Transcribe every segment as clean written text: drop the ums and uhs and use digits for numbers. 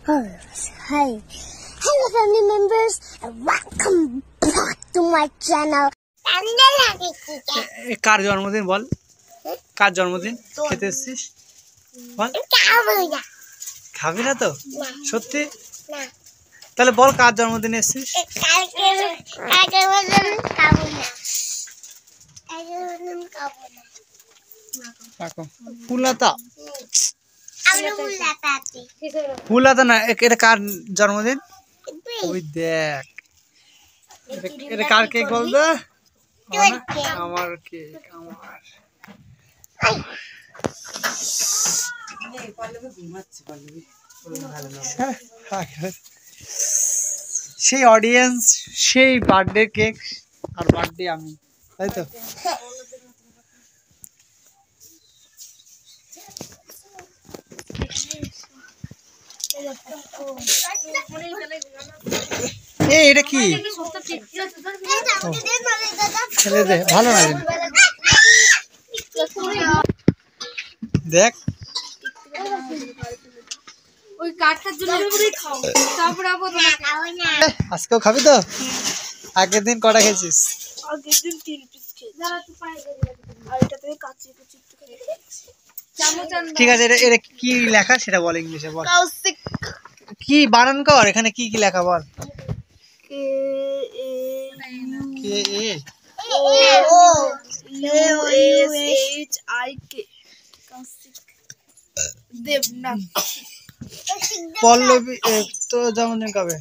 Hi. Hello family members and welcome back to my channel. কার জন্মদিন বল? কার জন্মদিন খেতে এসেছিস বল? খাবি না তো? সত্যি? তাহলে বল কার জন্মদিনে এসেছিস? ফুললতা। ফুললতা না, এটা কার জন্মদিন? ওই দেখ, এটা কার কেক বলতো? আমার কেক, আমার। সেই অডিয়েন্স, সেই বার্থডে কেক আর বার্থডে আমি, তাই তো? এটা কি? ভালো না দেখ, আজকেও খাবি তো? আগের দিন কটা খেয়েছিস? আগের দিন 3 পিস খেয়েছি। ঠিক আছে, এটা কি লেখা সেটা বল, ইংলিশে বল। কি বানান কর, এখানে কি কি লেখা বল? পল্লবী তো জন্মদিন কবে?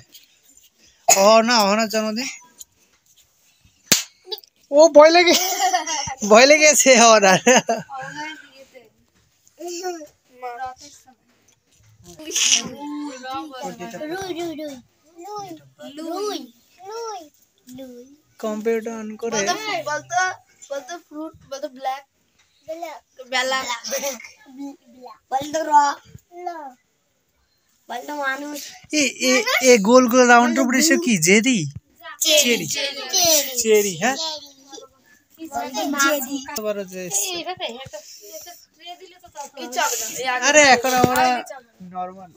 অহনার জন্মদিন। ও ভয় লেগেছে অহনার। কম্পিউটার অন করে বলতো ফ্রুট, বলতো ব্ল্যাক, বলতো মানুষ। এ গোল গোল রাউন্ড উপরে এসে কি জেরি? চেরি। হ্যাঁ, আরে এখন আমরা নরমাল।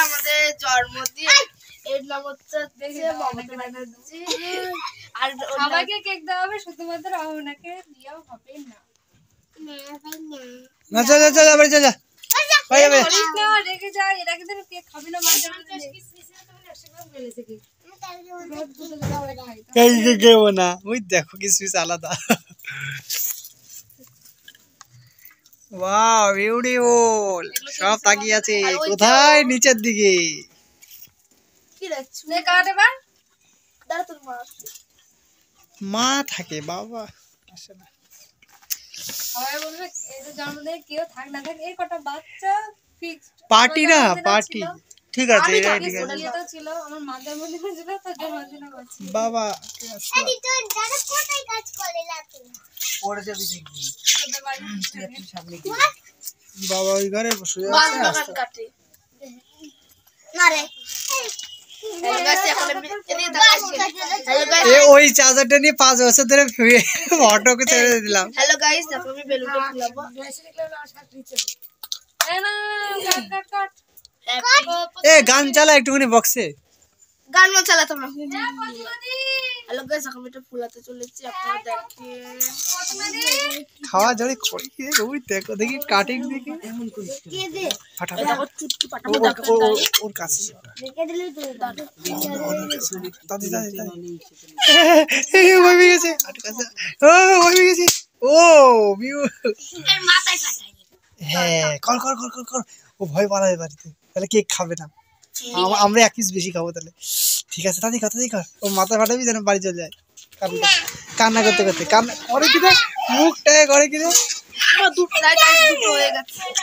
আমাদের জন্মদিন, এর নাম হচ্ছে মমতা ব্যানার্জি। আর সবাইকে কেক দেওয়া হবে, শুধুমাত্র ওনাকে দিয়েও হবে না। না যা যা যা বাড়ি যা যা। ভাই যাবে না, রেগে যা, এরা কিন্তু কেক খাবে না। মাঝে মাঝে কেউ না, ওই দেখো কিছু আলাদা। ওয়াও বিউটিফুল, সব তাকিয়ে আছে কোথায়? নিচের দিকে। কি দেখছো? নে কাট এবার। দাঁড়া, তোর মা আসছে। মা থাকে, বাবা আসে না। সবাই বলবে এটা জন্মদিনে কেউ থাক না থাক, এই কটা বাচ্চা ফিক্সড পার্টি না, পার্টি। ঠিক আছে, ঠিক ঠিক আছে। আছে। এটা ছিল আমার মা জন্মদিন ছিল, তো জন্মদিনও করছি বাবা আরে তোর দাদা কোথায় কাজ করে লাতে? পড়ে যাবি দেখি। তোদের বাড়ি সামনে কি? বাবা ওই ঘরে বসে বাস আছে। বাগান কাটে না রে। হ্যালো গাইস, এখন এদিকে দেখাচ্ছি। হ্যালো গাইস, ওই চার্জারটা নিয়ে 5 বছর ধরে অটোকে ছেড়ে দিলাম। হ্যালো গাইস, এখন আমি বেলুনটা ফুলাবো। না কাট কাট কাট। গান চালা একটুখানি বক্সে। গান মন চালা তোমরা। হ্যালো গাইস, এখন এটা ফুলাতে চলেছি, আপনারা দেখেন। খাওয়া জড়ি করি ওই দেখো, দেখি কাটিং দেখি কে দে? ফাটাফাটি। এটা চুটকি পাঠাবো দেখেন। ওর কাছে রেখে দিলি তো দাদা। দাদি দাদি দাদি ওই গেছে ও ওই গেছে ও বিউ। এর মাথায় কাটাই। হ্যাঁ, কর কর কর কর কর। ও ভয় পালাবে বাড়িতে, তাহলে কেক খাবে না। আমরা 1 পিস বেশি খাবো তাহলে। ঠিক আছে, তাড়াতাড়ি কর। ও মাথা ফাটাবি যেন বাড়ি চলে যায়। কান্না করতে করতে কান্না করে কি রে, মুখটায় করে কি রে।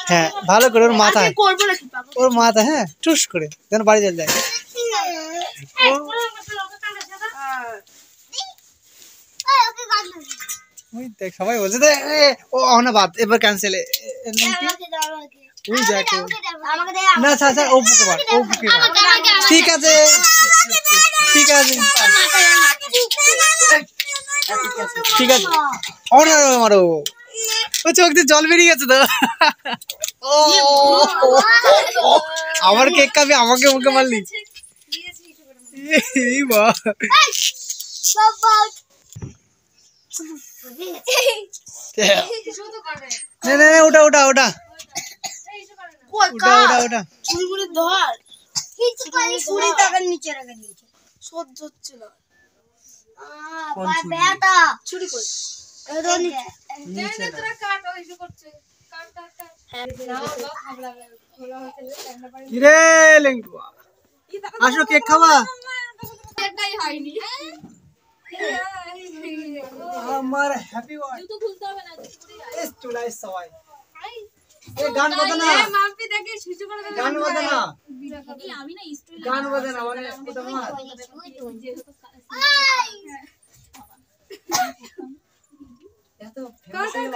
হ্যাঁ, ভালো করে ওর মাথায়, ওর মাথা, হ্যাঁ টুস করে যেন বাড়ি চলে যায়। ওই দেখ সবাই বলছে ও না, বাদ এবার ক্যান্সেল। ওই দেখো না স্যার স্যার, ও বুকে বার, ও বুকে বার। ঠিক আছে ঠিক আছে ঠিক আছে। মারো, ও চোখ দিয়ে জল বেরিয়ে গেছে তো। আমার কেক খাবি, আমাকে মুখে মারলি। এই বাহ, না না না, ওটা ওটা ওটা ওটা ওটা ওটা সহ্য হচ্ছে না। চুরি কর তোরা কাট ওইসব করছে কাট কাট কাট নাও দাও খাবলা খোলা হচ্ছে ঠান্ডা পানি কিরে লেঙ্গুয়া, আসো কেক খাবা। এটাই হয়নি আমার হ্যাপি বার্থডে। জুতো খুলতে হবে না এস চুলাই সবাই এই গান বাজে না, মাম্পি দেখে শিশু করে দেবে গান বাজে না, আমি না স্টোরি গান বাজে না, মানে তোমার এত ফেমাস হয়ে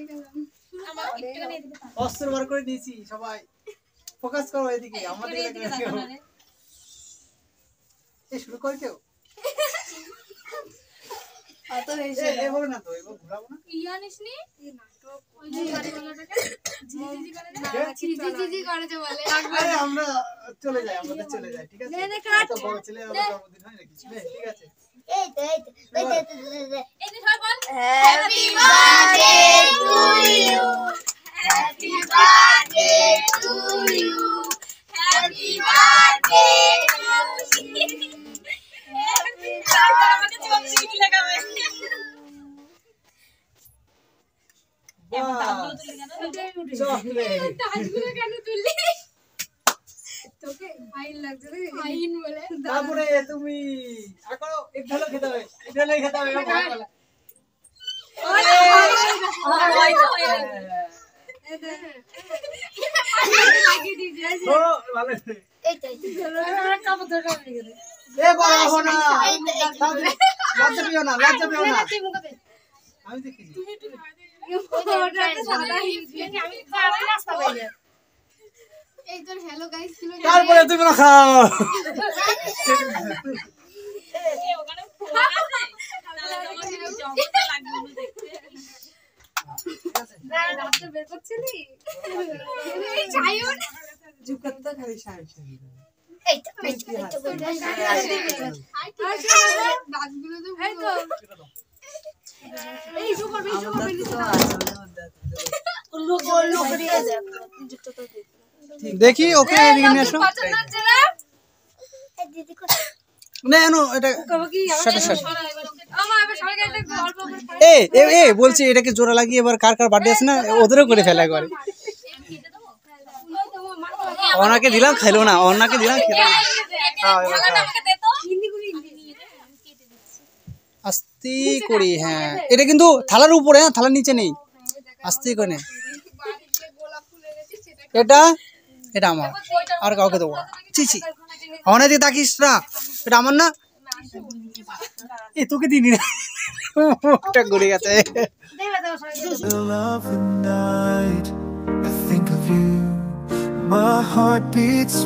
গেল, অস্ত্র বার করে দিয়েছি, সবাই ফোকাস করো এদিকে, আমাদের এদিকে এই শুরু করে কেউ এভাবে না তো, এভাবে ঘোরাবো না। ইয়ানিসনি নাটক ওই যে গাড়িওয়ালাটাকে ঝিঝি করে ঝিঝি করে যে বলে আরে আমরা চলে যাই, আমাদের চলে যাই, ঠিক আছে? নে, নে, কাট। এত বড় ছেলে আমার জন্মদিন হয় নাকি? নে, ঠিক আছে। এই যে সবাই বল Happy birthday to you. Happy birthday to you. Happy birthday to you. Happy বাহ, চকলেট। হাসগুলো কেন তুললি তোকে ফাইন লাগছে রে ফাইন বলে তারপরে তুমি এখন এক ঢালো খেতে হবে, এক ঢালো খেতে হবে, এরকম ভাগ বলে। লাগিয়ে দিয়েছে ও, ভালো হয়েছে। কাপড় ধরে লাগিয়ে দে এ বাবা, হো না। লজ্জা পেও না, লজ্জা পেও না। তুই মুখে দে আমি দেখিনি। ওটাতে সাদা হিসেবে আমি খাওয়াই নাস্তা পাইলে এই তোর হ্যালো গাইস ছিল তারপরে তুমি না খাও। ওখানে ফোন আছে তাহলে তোমার জগতে লাগবে না দেখতে রাতে বের করছিলি এই চাইও না জুকাত্তা খালি সাহেব সাহেব। দাঁতগুলো তো এই তো এই শুকর দেখি ওকে এদিকে নিয়ে আসো। না এনো এটা শাটা শাটা। এ এ এ বলছি এটাকে জোড়া লাগিয়ে এবার কার কার বার্থডে আছে না ওদেরও করে ফেলা একবারে। ওনাকে দিলাম খেলো না, ওনাকে দিলাম খেলো না। আস্তে করি, হ্যাঁ এটা কিন্তু থালার উপরে, হ্যাঁ থালার নিচে নেই, আস্তে করে নে। এটা এটা আমার, আর কাউকে দেবো না। ছি ছি, আমার দিকে তাকিস না, এটা আমার না। এ তোকে দিনি না, মুখটা ঘুরে গেছে। Middle of the night, I think of you. My heart beats